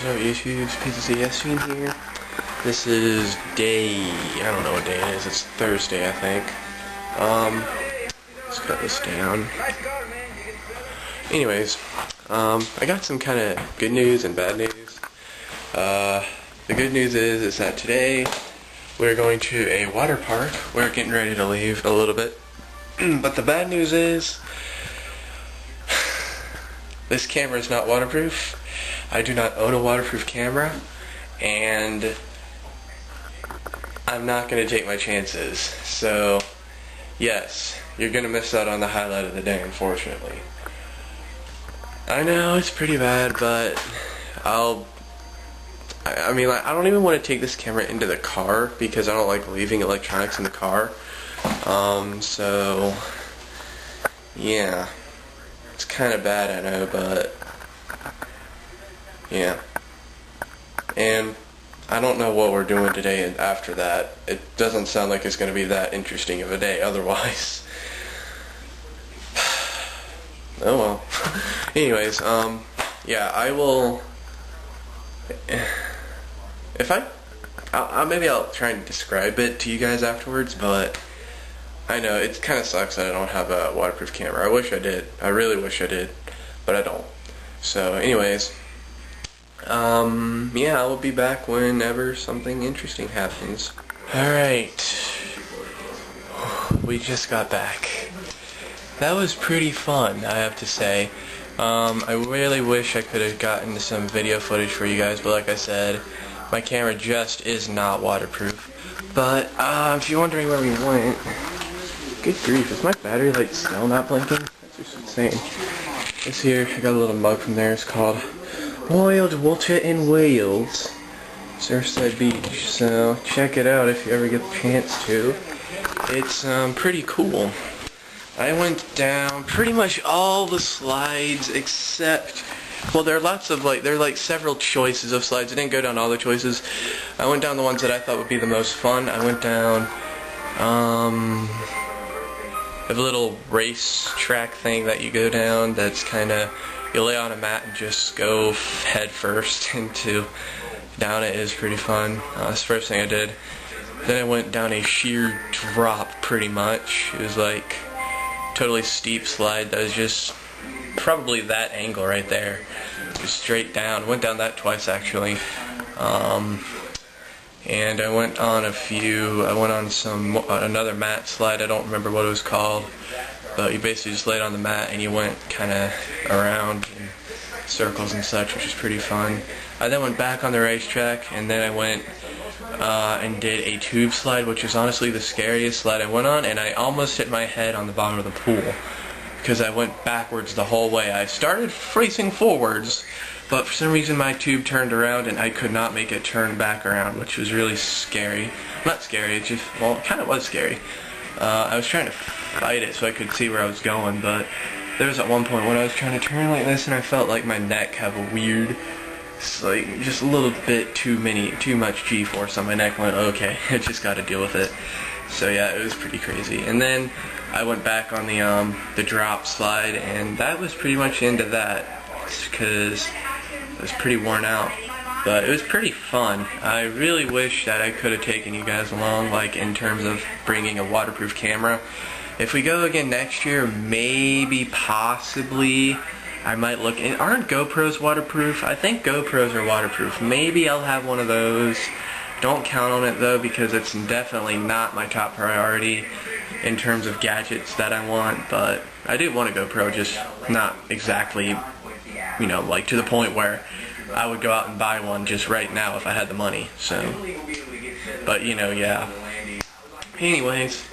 up YouTube? PCCS here. This is day, I don't know what day it is, it's Thursday I think. Let's cut this down. Anyways, I got some kind of good news and bad news. The good news is that today we're going to a water park. We're getting ready to leave a little bit. But the bad news is this camera is not waterproof. I do not own a waterproof camera, and I'm not going to take my chances. So, yes, you're going to miss out on the highlight of the day, unfortunately. I know it's pretty bad, but I mean, like, I don't even want to take this camera into the car because I don't like leaving electronics in the car. So, yeah. It's kind of bad, I know, but yeah. And I don't know what we're doing today and after that. It doesn't sound like it's going to be that interesting of a day otherwise. Oh well. Anyways, yeah, I will, if maybe I'll try and describe it to you guys afterwards, but I know it kind of sucks that I don't have a waterproof camera. I wish I did. I really wish I did, but I don't. So, anyways, yeah, I will be back whenever something interesting happens. Alright. We just got back. That was pretty fun, I have to say. I really wish I could have gotten some video footage for you guys, but like I said, my camera just is not waterproof. But, if you're wondering where we went, good grief, is my battery light still not blinking? That's just insane. This here, I got a little mug from there. It's called Boiled Water in Wales, Surfside Beach. So check it out if you ever get the chance to. It's pretty cool. I went down pretty much all the slides except, well, there are lots of there are several choices of slides. I didn't go down all the choices. I went down the ones that I thought would be the most fun. I went down a little race track thing that you go down that's kind of, you lay on a mat and just go head first down it. Is pretty fun. That's the first thing I did. Then I went down a sheer drop pretty much. It was like totally steep slide that was just probably that angle right there. Just straight down. Went down that twice actually. And I went on another mat slide. I don't remember what it was called, but you basically just laid on the mat and you went kind of around in circles and such, which was pretty fun. I then went back on the racetrack, and then I went and did a tube slide, which is honestly the scariest slide I went on, and I almost hit my head on the bottom of the pool because I went backwards the whole way. I started racing forwards, but for some reason my tube turned around and I could not make it turn back around, which was really scary. Not scary, it just, well, it kind of was scary. I was trying to fight it so I could see where I was going, but there was at one point when I was trying to turn like this and I felt like my neck have a weird, it's like just a little bit too much G-force on my neck. I went, okay, I just got to deal with it. So yeah, it was pretty crazy. And then I went back on the drop slide, and that was pretty much the end of that because I was pretty worn out. But it was pretty fun. I really wish that I could have taken you guys along, like in terms of bringing a waterproof camera. If we go again next year, maybe, possibly, I might look in. Aren't GoPros waterproof? I think GoPros are waterproof. Maybe I'll have one of those. Don't count on it though, because it's definitely not my top priority in terms of gadgets that I want. But I do want a GoPro, just not exactly, you know, like to the point where I would go out and buy one just right now if I had the money. So, but you know, yeah. Anyways,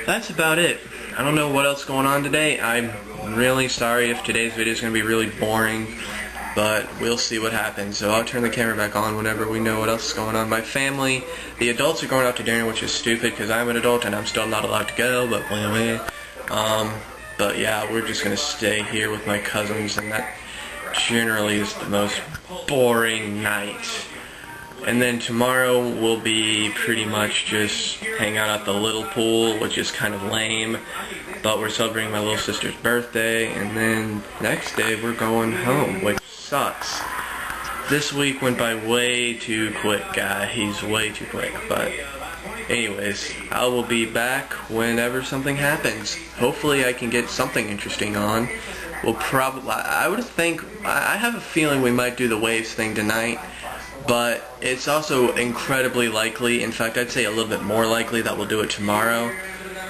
that's about it. I don't know what else is going on today. I'm really sorry if today's video is going to be really boring, but we'll see what happens. So I'll turn the camera back on whenever we know what else is going on. My family, the adults are going out to dinner, which is stupid because I'm an adult and I'm still not allowed to go, but but yeah, we're just going to stay here with my cousins, and that generally is the most boring night. And then tomorrow we'll be pretty much just hang out at the little pool, which is kind of lame, but we're celebrating my little sister's birthday, and then next day we're going home, which sucks. This week went by way too quick, guy. He's way too quick. But anyways, I will be back whenever something happens. Hopefully I can get something interesting on. We'll probably, I have a feeling we might do the Waves thing tonight, but it's also incredibly likely, in fact I'd say a little bit more likely, that we'll do it tomorrow.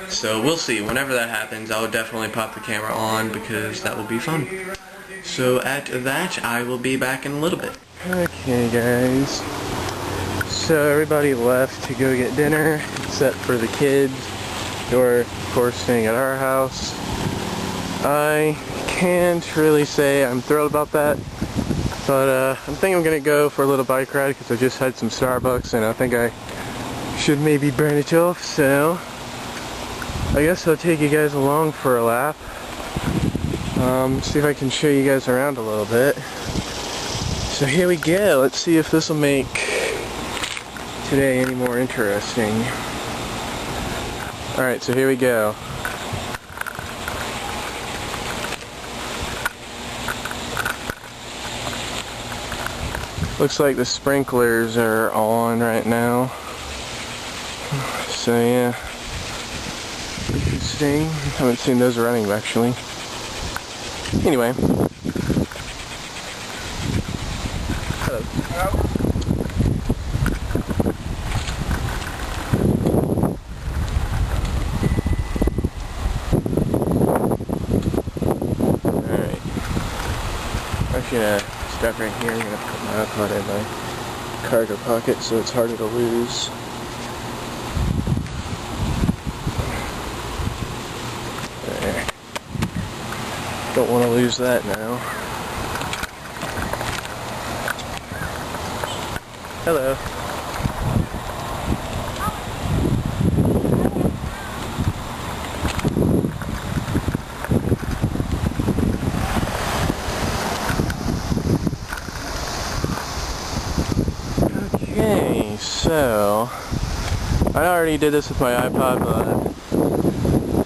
So we'll see. Whenever that happens, I will definitely pop the camera on because that will be fun. So at that, I will be back in a little bit. Okay guys, so everybody left to go get dinner except for the kids who are of course staying at our house. I can't really say I'm thrilled about that, but I think I'm gonna go for a little bike ride because I just had some Starbucks and I think I should maybe burn it off, so I guess I'll take you guys along for a lap. See if I can show you guys around a little bit. So here we go. Let's see if this will make today any more interesting. Alright, so here we go. Looks like the sprinklers are on right now. So yeah. Interesting. Haven't seen those running actually. Anyway. Hello. Alright. I'm just gonna stop right here. I'm gonna put my iPod in my cargo pocket so it's harder to lose. There. Don't want to lose that now. Hello. Okay, so I already did this with my iPod, but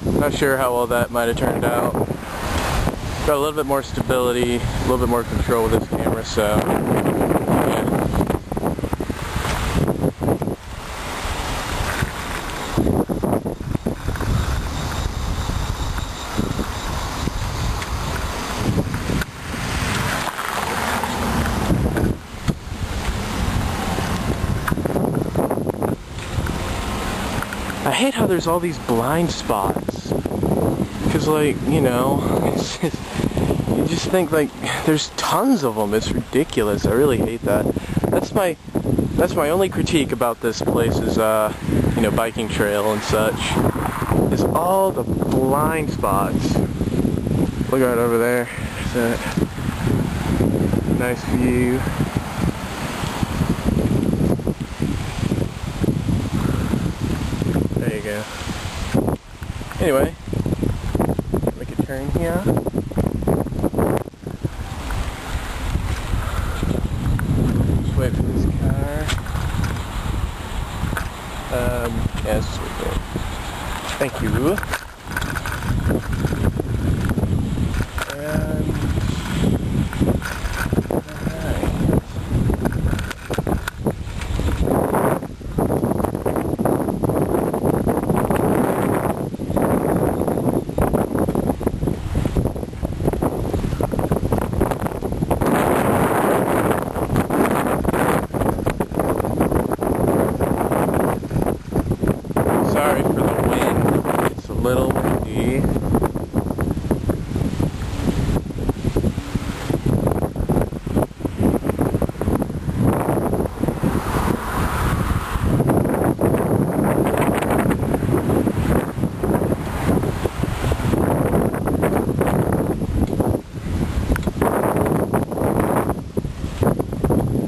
I'm not sure how well that might have turned out. Got a little bit more stability, a little bit more control with this camera, so yeah. I hate how there's all these blind spots. Because, like, you know, it's just, you just think, like, there's tons of them. It's ridiculous. I really hate that. That's my only critique about this place is, you know, biking trail and such, is all the blind spots. Look right over there. There's a nice view. There you go. Anyway. Turn here. Just wait for this car. Yes, okay. Thank you. Sorry for the wind. It's a little windy.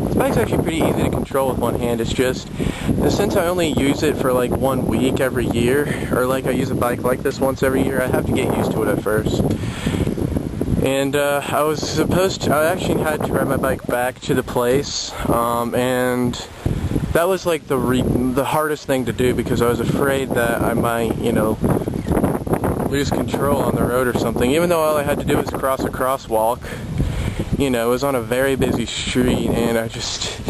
This bike's actually pretty easy to control with one hand. It's just, since I only use it for like 1 week every year, or like I use a bike like this once every year, I have to get used to it at first. And I actually had to ride my bike back to the place, and that was like the hardest thing to do because I was afraid that I might, you know, lose control on the road or something, even though all I had to do was cross a crosswalk. you know, it was on a very busy street, and I just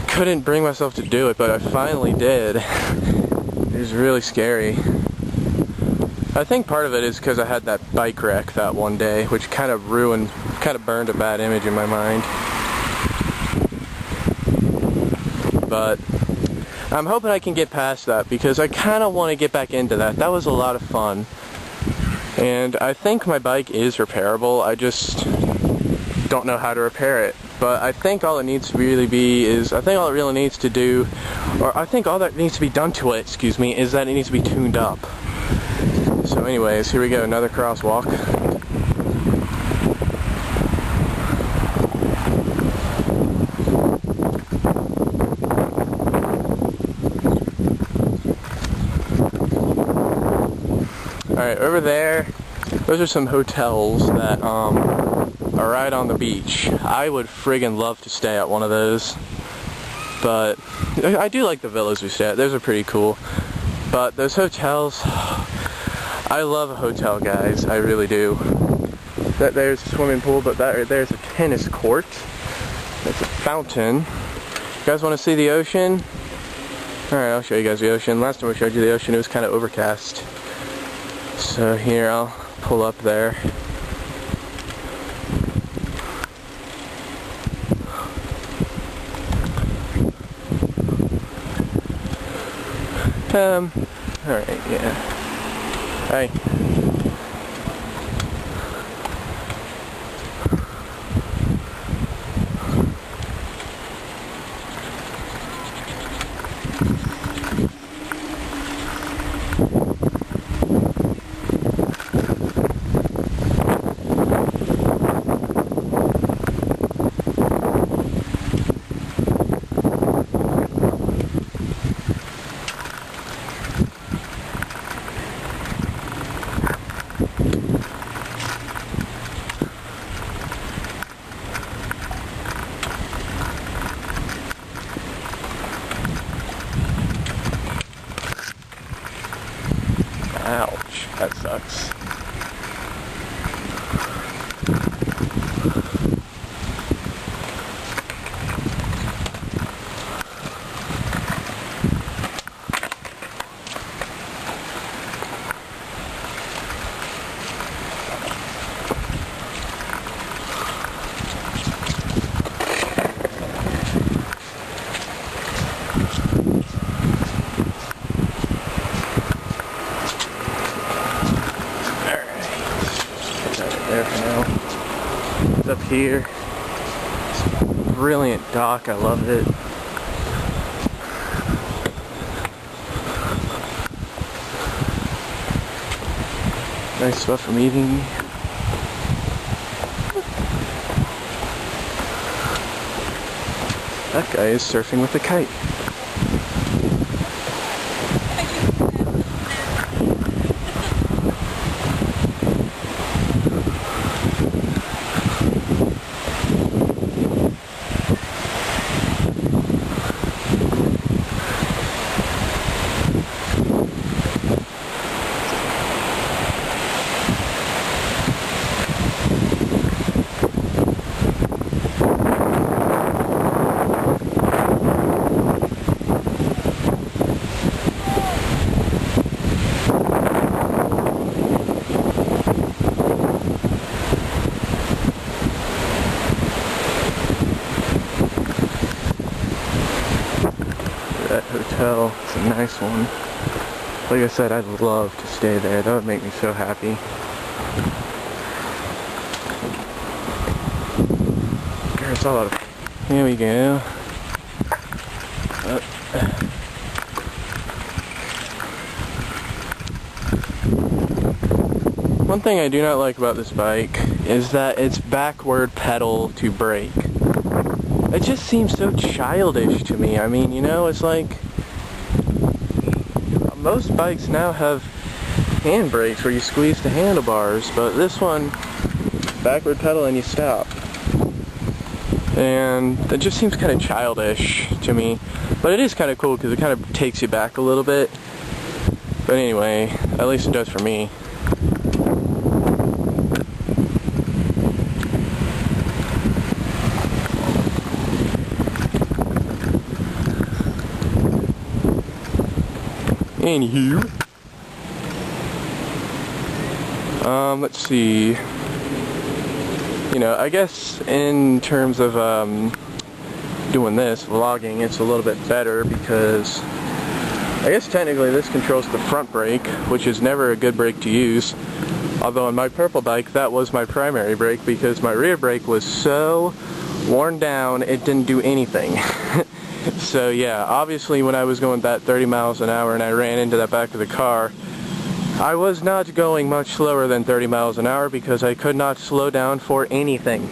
couldn't bring myself to do it, but I finally did. It was really scary. I think part of it is because I had that bike wreck that one day, which kind of burned a bad image in my mind. But I'm hoping I can get past that, because I kind of want to get back into that. That was a lot of fun. And I think my bike is repairable. I just don't know how to repair it. But I think all it needs to really be is, I think all that needs to be done to it, excuse me, is that it needs to be tuned up. So anyways, here we go, another crosswalk. Alright, over there, those are some hotels that are right on the beach. I would friggin' love to stay at one of those. But I do like the villas we stay at. Those are pretty cool. But those hotels, I love a hotel, guys. I really do. There's a swimming pool, but there's a tennis court. There's a fountain. You guys want to see the ocean? Alright, I'll show you guys the ocean. Last time I showed you the ocean, it was kind of overcast. So here, I'll pull up there. Alright, yeah. Hi. Ouch, that sucks. There for now. It's up here. It's a brilliant dock. I love it. Nice stuff from eating. That guy is surfing with a kite. That hotel, it's a nice one. Like I said, I'd love to stay there. That would make me so happy. There's a lot of... Here we go. One thing I do not like about this bike is that it's backward pedal to brake. It just seems so childish to me. I mean, you know, it's like most bikes now have hand brakes where you squeeze the handlebars, but this one, backward pedal and you stop. And that just seems kind of childish to me. But it is kind of cool because it kind of takes you back a little bit. But anyway, at least it does for me. Anywho. Let's see. You know, I guess in terms of doing this, vlogging, it's a little bit better because I guess technically this controls the front brake, which is never a good brake to use. Although on my purple bike, that was my primary brake because my rear brake was so worn down, it didn't do anything. So yeah, obviously when I was going that 30 miles an hour and I ran into that back of the car, I was not going much slower than 30 miles an hour because I could not slow down for anything.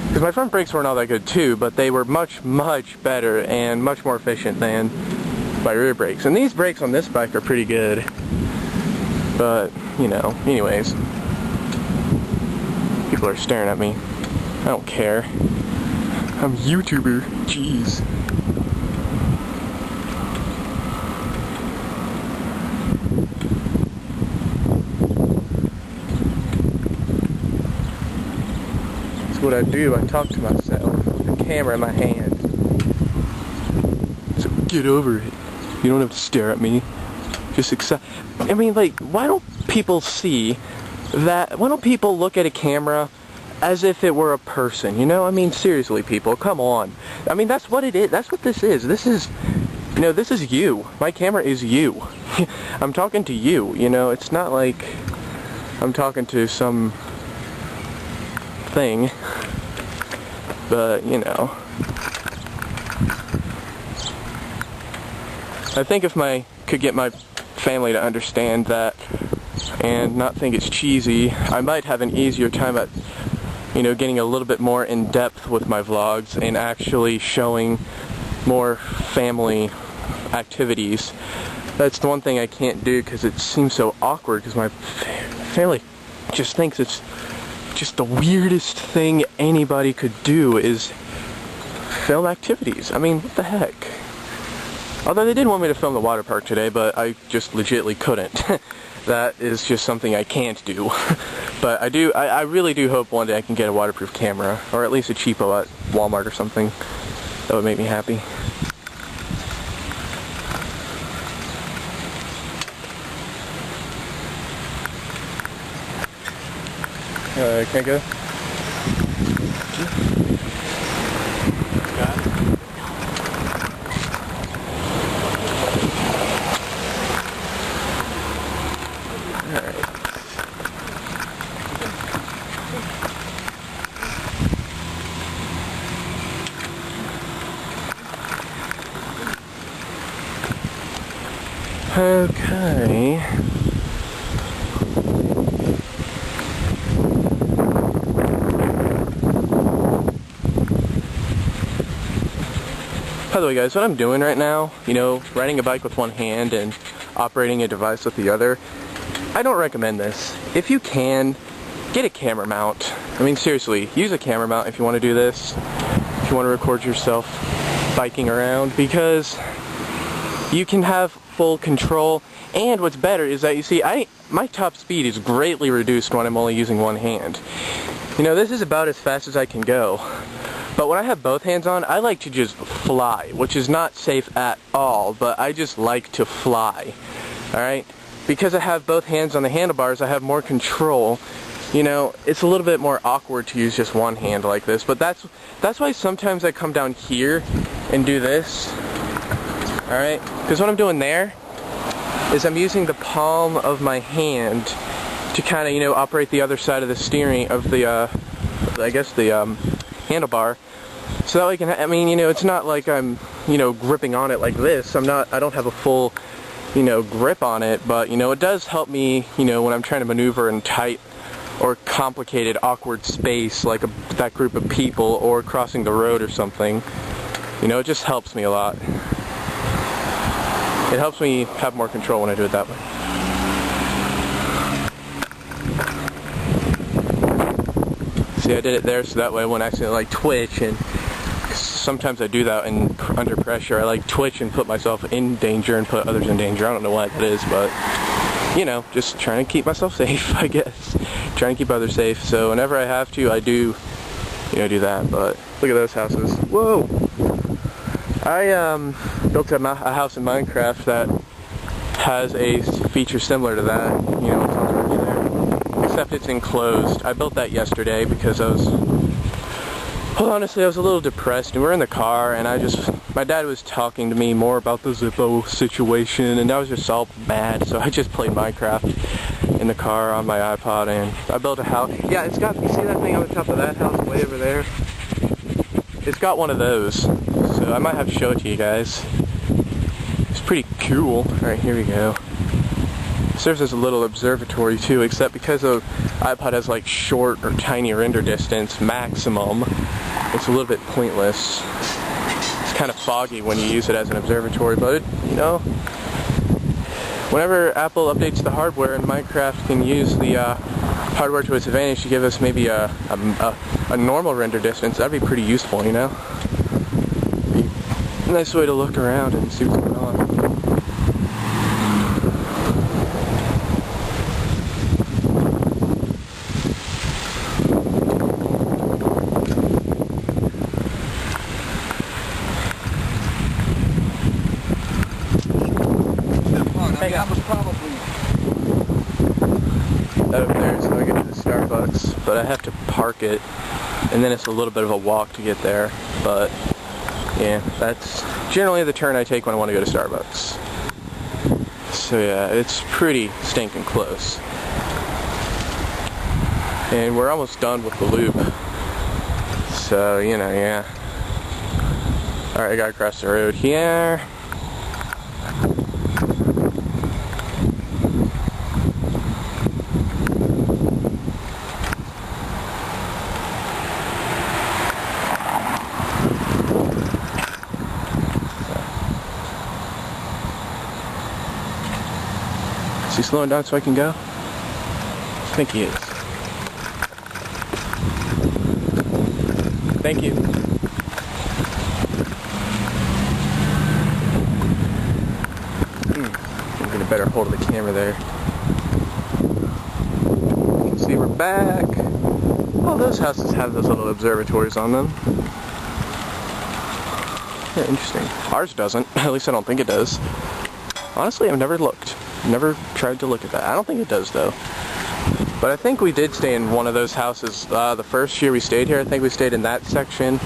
Because my front brakes weren't all that good too, but they were much, much better and much more efficient than my rear brakes. And these brakes on this bike are pretty good. But, you know, anyways. People are staring at me. I don't care. I'm a YouTuber. Jeez. That's what I do. I talk to myself with the camera in my hand. So get over it. You don't have to stare at me. Just accept. I mean, like, why don't people see that? Why don't people look at a camera as if it were a person? You know, I mean, seriously, people, come on. I mean, that's what it is. That's what this is. This is, you know, this is you. My camera is you. I'm talking to you. You know, it's not like I'm talking to some thing. But, you know, I think if I could get my family to understand that and not think it's cheesy, I might have an easier time at, you know, getting a little bit more in depth with my vlogs and actually showing more family activities. That's the one thing I can't do because it seems so awkward because my family just thinks it's just the weirdest thing anybody could do is film activities. I mean, what the heck? Although they did want me to film the water park today, but I just legitimately couldn't. That is just something I can't do. But I really do hope one day I can get a waterproof camera, or at least a cheapo at Walmart or something. That would make me happy. Can I go? Got it. Okay. By the way, guys, what I'm doing right now, you know, riding a bike with one hand and operating a device with the other, I don't recommend this. If you can, get a camera mount. I mean, seriously, use a camera mount if you want to do this. If you want to record yourself biking around, because you can have full control. And what's better is that, you see, my top speed is greatly reduced when I'm only using one hand. You know, this is about as fast as I can go. But when I have both hands on, I like to just fly, which is not safe at all, but I just like to fly. Alright? Because I have both hands on the handlebars, I have more control. You know, it's a little bit more awkward to use just one hand like this, but that's why sometimes I come down here and do this. Alright? Because what I'm doing there is I'm using the palm of my hand to kind of, you know, operate the other side of the steering of the, I guess the handlebar. So that way I can, I mean, you know, it's not like I'm, you know, gripping on it like this. I don't have a full, you know, grip on it, but, you know, it does help me, you know, when I'm trying to maneuver in tight or complicated, awkward space, like that group of people, or crossing the road or something. You know, it just helps me a lot. It helps me have more control when I do it that way. See, I did it there so that way I won't accidentally like twitch, and sometimes I do that under pressure. I like twitch and put myself in danger and put others in danger. I don't know why that is, but you know, just trying to keep myself safe, I guess. Trying to keep others safe. So whenever I have to, I do, you know, do that. But look at those houses. Whoa! I built a house in Minecraft that has a feature similar to that, you know, it's on the roof there. Except it's enclosed. I built that yesterday because well, honestly, I was a little depressed, and we're in the car, and my dad was talking to me more about the Zippo situation, and I was just all mad, so I just played Minecraft in the car on my iPod, and I built a house. Yeah, it's got, you see that thing on the top of that house way over there? It's got one of those, so I might have to show it to you guys. It's pretty cool. Alright, here we go. It serves as a little observatory too, except because the iPod has like short or tiny render distance maximum, it's a little bit pointless. It's kind of foggy when you use it as an observatory, but you know, whenever Apple updates the hardware and Minecraft can use the hardware to its advantage to give us maybe a normal render distance, that'd be pretty useful, you know? A nice way to look around and see what's going on. That was probably over there, so I get to the Starbucks, but I have to park it, and then it's a little bit of a walk to get there, but yeah, that's generally the turn I take when I want to go to Starbucks. So yeah, it's pretty stinking close. And we're almost done with the loop. So, you know, yeah. Alright, I gotta cross the road here. Is he slowing down so I can go? I think he is. Thank you. I'm getting a better hold of the camera there. You can see we're back. Oh, those houses have those little observatories on them. Yeah, interesting. Ours doesn't. At least I don't think it does. Honestly, I've never looked. Never tried to look at that. I don't think it does, though. But I think we did stay in one of those houses the first year we stayed here. I think we stayed in that section.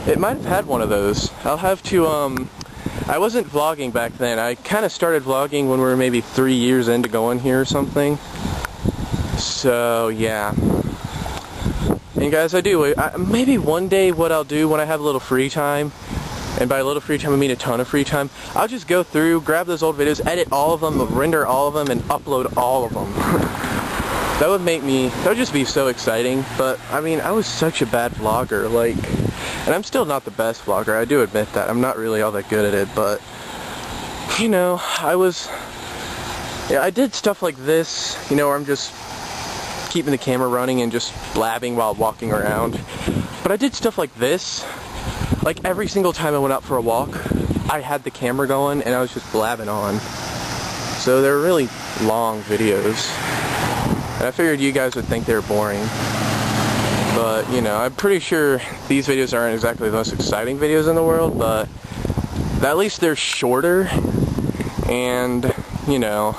It might have had one of those. I'll have to, I wasn't vlogging back then. I kind of started vlogging when we were maybe 3 years into going here or something. So, yeah. And guys, maybe one day what I'll do when I have a little free time, and by a little free time I mean a ton of free time, I'll just go through, grab those old videos, edit all of them, render all of them, and upload all of them. That would just be so exciting. But I mean, I was such a bad vlogger, like, and I'm still not the best vlogger, I do admit that. I'm not really all that good at it, but you know, I did stuff like this, you know, where I'm just keeping the camera running and just blabbing while walking around. But I did stuff like this. Like every single time I went out for a walk, I had the camera going and I was just blabbing on. So they're really long videos. And I figured you guys would think they were boring. But, you know, I'm pretty sure these videos aren't exactly the most exciting videos in the world, but at least they're shorter. And, you know,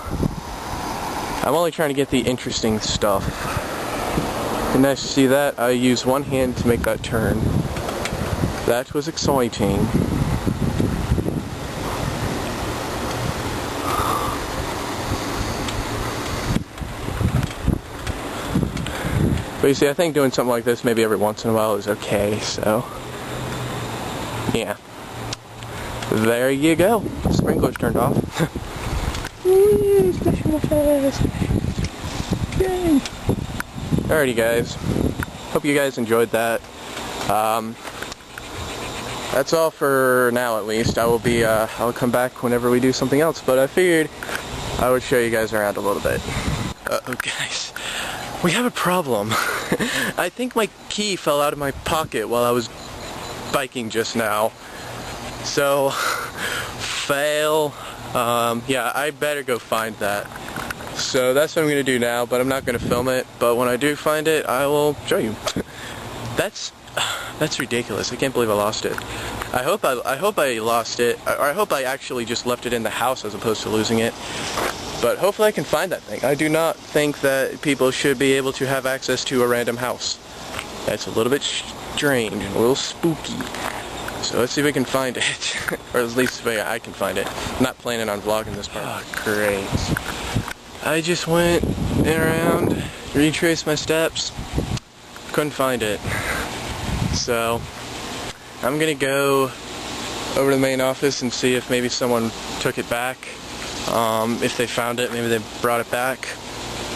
I'm only trying to get the interesting stuff. And nice to see that. I used one hand to make that turn. That was exciting. But you see, I think doing something like this maybe every once in a while is okay, so yeah. There you go. The sprinkler's turned off. Alrighty guys. Hope you guys enjoyed that. That's all for now, at least. I'll come back whenever we do something else, but I figured I would show you guys around a little bit. Uh-oh, guys. We have a problem. I think my key fell out of my pocket while I was biking just now. So, fail. Yeah, I better go find that. So that's what I'm going to do now, but I'm not going to film it. But when I do find it, I will show you. That's ridiculous. I can't believe I lost it. I hope I lost it, or I hope I actually just left it in the house as opposed to losing it. But hopefully I can find that thing. I do not think that people should be able to have access to a random house. That's a little bit strange and a little spooky. So let's see if we can find it. Or at least I can find it. I'm not planning on vlogging this part. Oh, great. I just went around, retraced my steps, couldn't find it. So I'm gonna go over to the main office and see if maybe someone took it back. If they found it, maybe they brought it back.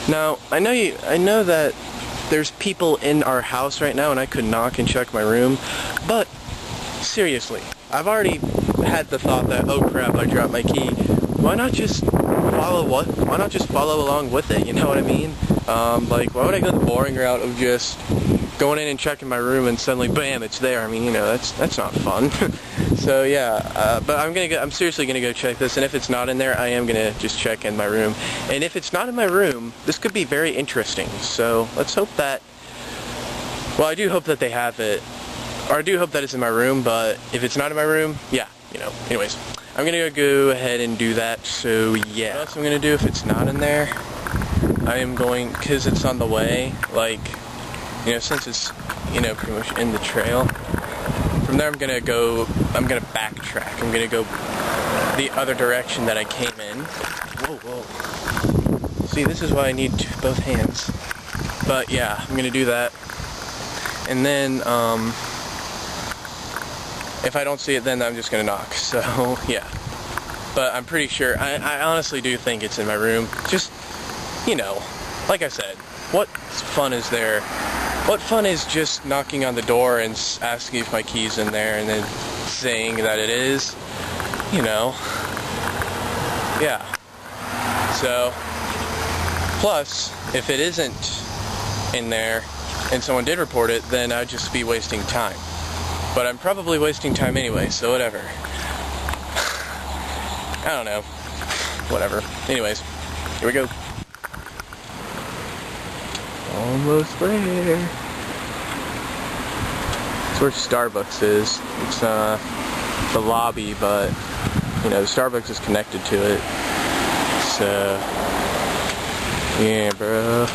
Now, I know that there's people in our house right now and I could knock and check my room, but seriously, I've already had the thought that, oh crap, I dropped my key. Why not just follow along with it, you know what I mean? Like, why would I go the boring route of just going in and checking my room and suddenly, bam, it's there? I mean, you know, that's not fun. So yeah, but I'm seriously gonna go check this, and if it's not in there, I am gonna just check in my room. And if it's not in my room, this could be very interesting. So let's hope that, well, I do hope that they have it, or I do hope that it's in my room, but if it's not in my room, yeah, you know, anyways. I'm gonna go ahead and do that, so yeah. What else I'm gonna do if it's not in there? I am going, because it's on the way, like, you know, since it's, you know, pretty much in the trail, from there I'm gonna backtrack. I'm gonna go the other direction that I came in. Whoa. See, this is why I need both hands. But yeah, I'm gonna do that. And then, if I don't see it, then I'm just gonna knock. So yeah, but I'm pretty sure. I honestly do think it's in my room. Just, you know, like I said, what fun is there? What fun is just knocking on the door and asking if my key's in there and then saying that it is? You know. Yeah. So, plus, if it isn't in there and someone did report it, then I'd just be wasting time. But I'm probably wasting time anyway, so whatever. I don't know. Whatever. Anyways, here we go. Almost there. It's where Starbucks is. It's the lobby, but you know, Starbucks is connected to it. So yeah, bro.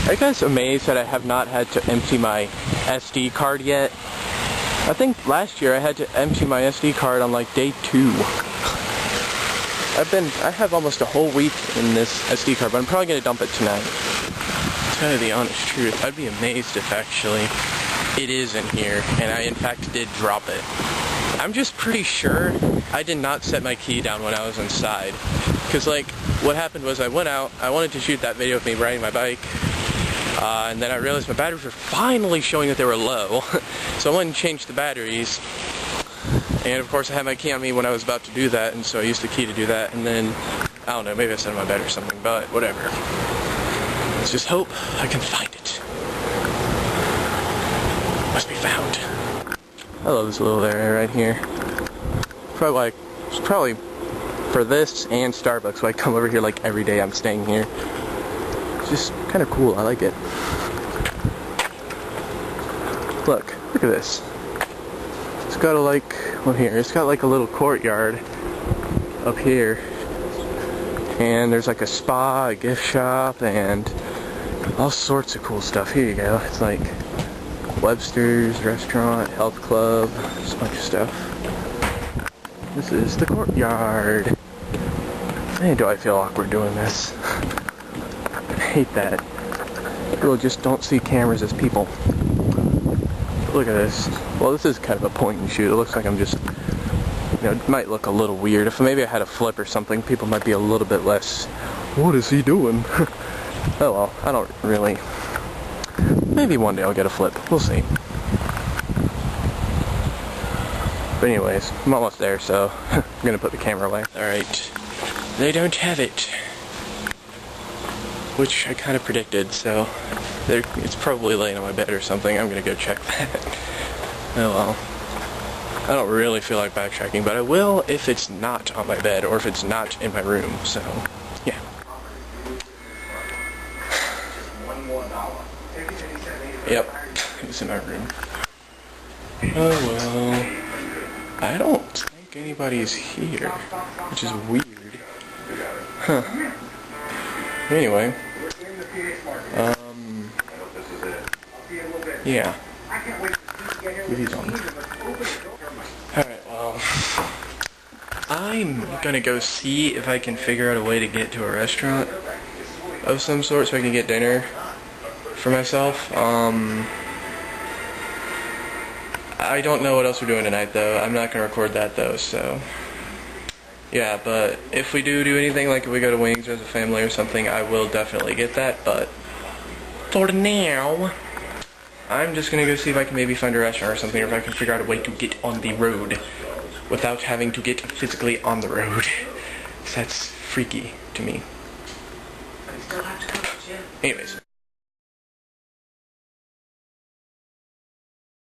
Are you guys amazed that I have not had to empty my SD card yet? I think last year I had to empty my SD card on like day 2. I have almost a whole week in this SD card, but I'm probably gonna dump it tonight. To tell you the honest truth, I'd be amazed if actually it is in here, and I in fact did drop it. I'm just pretty sure I did not set my key down when I was inside. Cause like, what happened was I went out, I wanted to shoot that video of me riding my bike, and then I realized my batteries were finally showing that they were low. So I went and changed the batteries. And of course I had my key on me when I was about to do that, and so I used the key to do that, and then, I don't know, maybe I set it on my bed or something, but whatever. Let's just hope I can find it. Must be found. I love this little area right here. It's probably for this and Starbucks, so I come over here like every day I'm staying here. It's just kind of cool, I like it. Look at this. It's got it's got like a little courtyard up here. And there's like a spa, a gift shop, and all sorts of cool stuff. Here you go. It's like Webster's Restaurant, Health Club, just a bunch of stuff. This is the courtyard. Man, do I feel awkward doing this. I hate that. People just don't see cameras as people. Look at this. Well, this is kind of a point and shoot. It looks like I'm just, you know, it might look a little weird. If maybe I had a flip or something, people might be a little bit less, what is he doing? Oh well, I don't really. Maybe one day I'll get a flip. We'll see. But anyways, I'm almost there, so I'm gonna put the camera away. Alright. They don't have it. Which I kind of predicted, so it's probably laying on my bed or something. I'm gonna go check that. Oh well. I don't really feel like backtracking, but I will if it's not on my bed or if it's not in my room, so, yeah. Yep, it's in my room. Oh well. I don't think anybody's here, which is weird. Huh. Anyway. Yeah. These on. Alright, well. I'm gonna go see if I can figure out a way to get to a restaurant of some sort so I can get dinner for myself. I don't know what else we're doing tonight though. I'm not gonna record that though, so yeah, but if we do anything, like if we go to Wings as a family or something, I will definitely get that, but for now, I'm just gonna go see if I can maybe find a restaurant or something, or if I can figure out a way to get on the road without having to get physically on the road. That's freaky to me. Anyways.